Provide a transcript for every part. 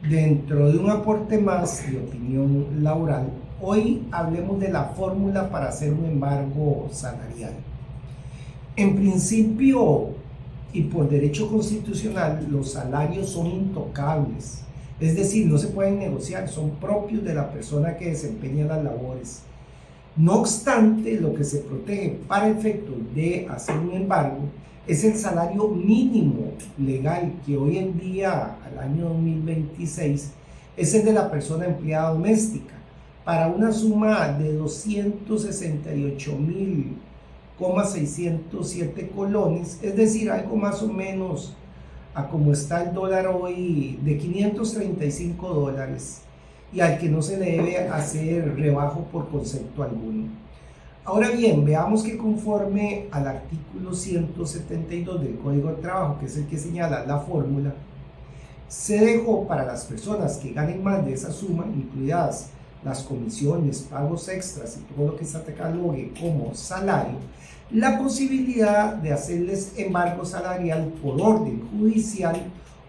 Dentro de un aporte más de opinión laboral, hoy hablemos de la fórmula para hacer un embargo salarial. En principio y por derecho constitucional, los salarios son intocables, es decir, no se pueden negociar, son propios de la persona que desempeña las labores. No obstante, lo que se protege para efectos de hacer un embargo es el salario mínimo legal, que hoy en día, al año 2026, es el de la persona empleada doméstica, para una suma de 268.607 colones, es decir, algo más o menos a como está el dólar hoy, de 535 dólares, y al que no se le debe hacer rebajo por concepto alguno. Ahora bien, veamos que conforme al artículo 172 del Código de Trabajo, que es el que señala la fórmula, se dejó para las personas que ganen más de esa suma, incluidas las comisiones, pagos extras y todo lo que se catalogue como salario, la posibilidad de hacerles embargo salarial por orden judicial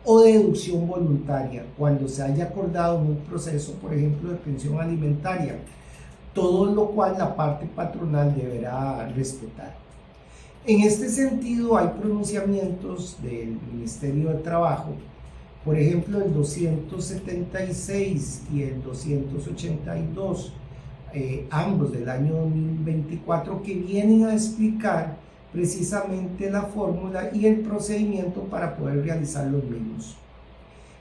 o deducción voluntaria cuando se haya acordado en un proceso, por ejemplo, de pensión alimentaria, todo lo cual la parte patronal deberá respetar. En este sentido, hay pronunciamientos del Ministerio de Trabajo, por ejemplo, el 276 y el 282, ambos del año 2024, que vienen a explicar precisamente la fórmula y el procedimiento para poder realizar los mismos.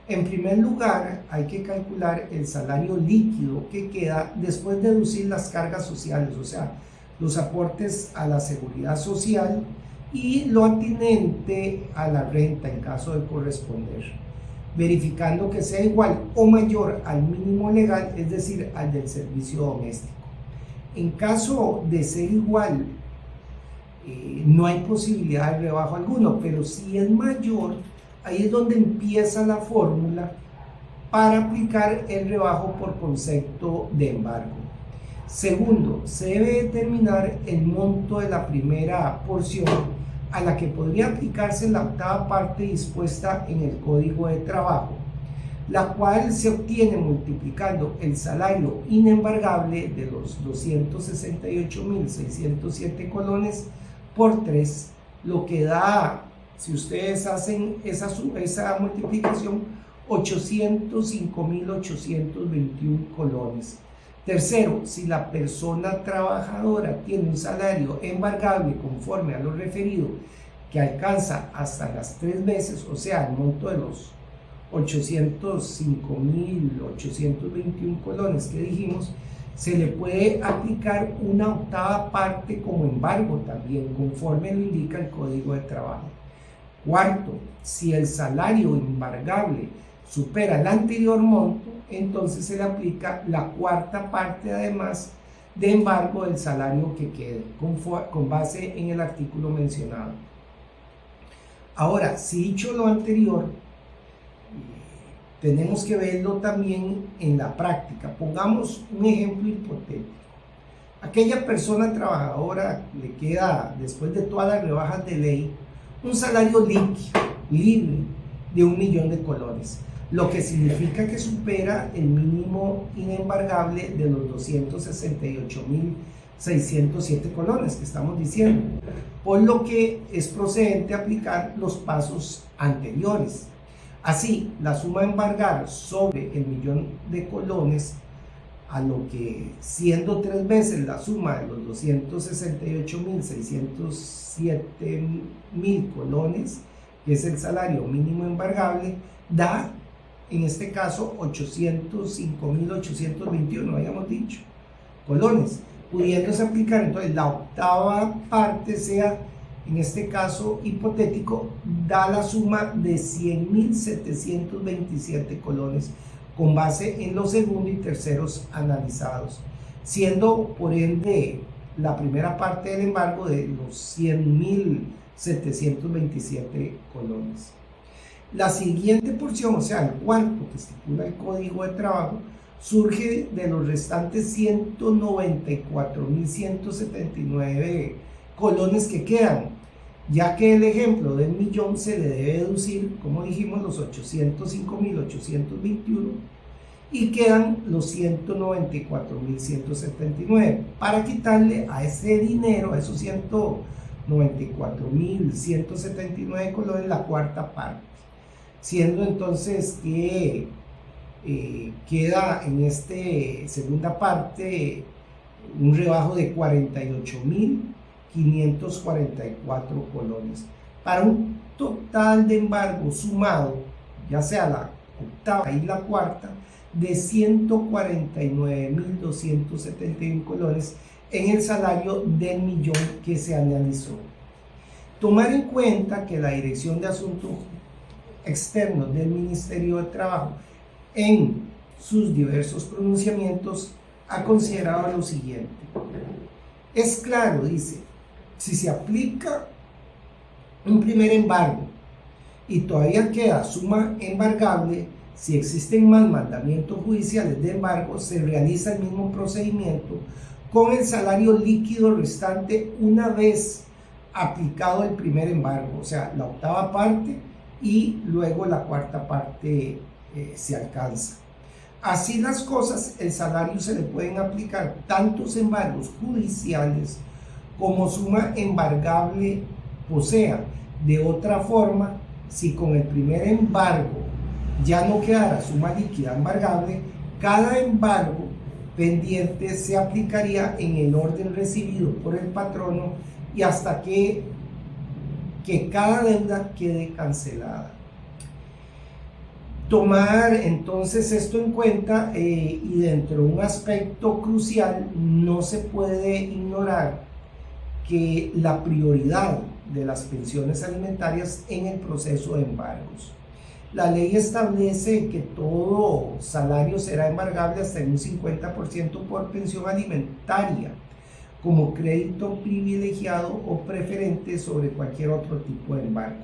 En primer lugar, hay que calcular el salario líquido que queda después de deducir las cargas sociales, o sea, los aportes a la seguridad social y lo atinente a la renta en caso de corresponder, verificando que sea igual o mayor al mínimo legal, es decir, al del servicio doméstico. En caso de ser igual, no hay posibilidad de rebajo alguno, pero si es mayor, ahí es donde empieza la fórmula para aplicar el rebajo por concepto de embargo. Segundo, se debe determinar el monto de la primera porción a la que podría aplicarse la octava parte dispuesta en el Código de Trabajo, la cual se obtiene multiplicando el salario inembargable de los 268.607 colones por 3, lo que da, si ustedes hacen esa multiplicación, 805.821 colones. Tercero, si la persona trabajadora tiene un salario embargable conforme a lo referido, que alcanza hasta las 3 veces, o sea, el monto de los 805.821 colones que dijimos, se le puede aplicar una octava parte como embargo también, conforme lo indica el Código de Trabajo. Cuarto, si el salario embargable supera el anterior monto, entonces se le aplica la cuarta parte además de embargo del salario que quede, con base en el artículo mencionado. Ahora, si dicho lo anterior, tenemos que verlo también en la práctica. Pongamos un ejemplo hipotético. Aquella persona trabajadora le queda, después de todas las rebajas de ley, un salario líquido, libre, de 1.000.000 de colones, lo que significa que supera el mínimo inembargable de los 268.607 colones que estamos diciendo, por lo que es procedente aplicar los pasos anteriores. Así, la suma a embargar sobre el 1.000.000 de colones, a lo que siendo 3 veces la suma de los 268.607 colones, que es el salario mínimo embargable, da en este caso 805.821, habíamos dicho, colones, pudiéndose aplicar entonces la octava parte, sea en este caso hipotético, da la suma de 100.727 colones con base en los segundos y terceros analizados, siendo por ende la primera parte del embargo de los 100.727 colones. La siguiente porción, o sea, el cuarto que estipula el Código de Trabajo, surge de los restantes 194.179 colones que quedan, ya que el ejemplo del millón se le debe deducir, como dijimos, los 805.821 y quedan los 194.179 para quitarle a ese dinero, a esos 194.179 colones, la cuarta parte, siendo entonces que queda en esta segunda parte un rebajo de 48.544 colones, para un total de embargo sumado, ya sea la octava y la cuarta, de 149.271 colones en el salario del millón que se analizó. Tomar en cuenta que la Dirección de Asuntos Externos del Ministerio de Trabajo, en sus diversos pronunciamientos, ha considerado lo siguiente. Es claro, dice, si se aplica un primer embargo y todavía queda suma embargable, si existen más mandamientos judiciales de embargo, se realiza el mismo procedimiento con el salario líquido restante una vez aplicado el primer embargo, o sea, la octava parte y luego la cuarta parte se alcanza. Así las cosas, el salario se le pueden aplicar tantos embargos judiciales como suma embargable posea. De otra forma, si con el primer embargo ya no quedara suma líquida embargable, cada embargo pendiente se aplicaría en el orden recibido por el patrono y hasta que cada deuda quede cancelada. Tomar entonces esto en cuenta y dentro de un aspecto crucial, no se puede ignorar que la prioridad de las pensiones alimentarias en el proceso de embargos. La ley establece que todo salario será embargable hasta en un 50% por pensión alimentaria, como crédito privilegiado o preferente sobre cualquier otro tipo de embargo.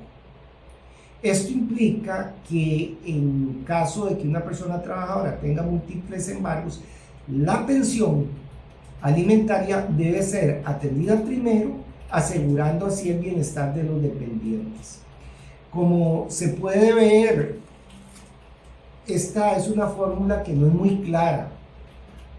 Esto implica que en caso de que una persona trabajadora tenga múltiples embargos, la pensión alimentaria debe ser atendida primero, asegurando así el bienestar de los dependientes. Como se puede ver, esta es una fórmula que no es muy clara,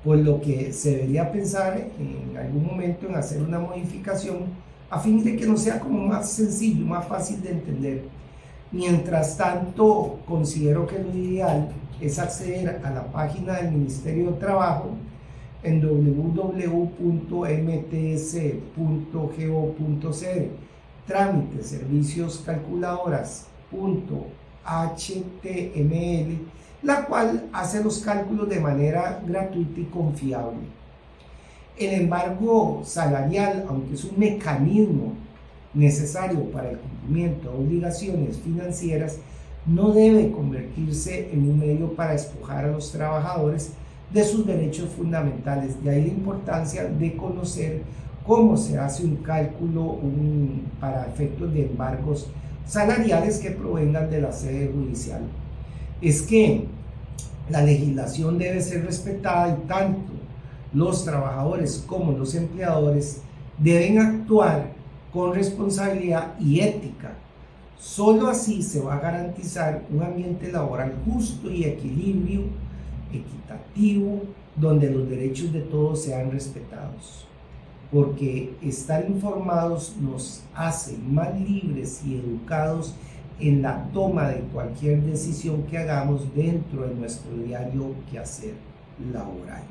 por lo que se debería pensar en algún momento en hacer una modificación a fin de que nos sea como más sencillo, más fácil de entender. Mientras tanto, considero que lo ideal es acceder a la página del Ministerio de Trabajo en www.mts.go.cr, trámites, servicios, calculadoras.html, la cual hace los cálculos de manera gratuita y confiable. El embargo salarial, aunque es un mecanismo necesario para el cumplimiento de obligaciones financieras, no debe convertirse en un medio para despojar a los trabajadores de sus derechos fundamentales. De ahí la importancia de conocer cómo se hace un cálculo para efectos de embargos salariales que provengan de la sede judicial. Es que la legislación debe ser respetada y tanto los trabajadores como los empleadores deben actuar con responsabilidad y ética. Solo así se va a garantizar un ambiente laboral justo y equitativo, donde los derechos de todos sean respetados. Porque estar informados nos hace más libres y educados en la toma de cualquier decisión que hagamos dentro de nuestro diario quehacer laboral.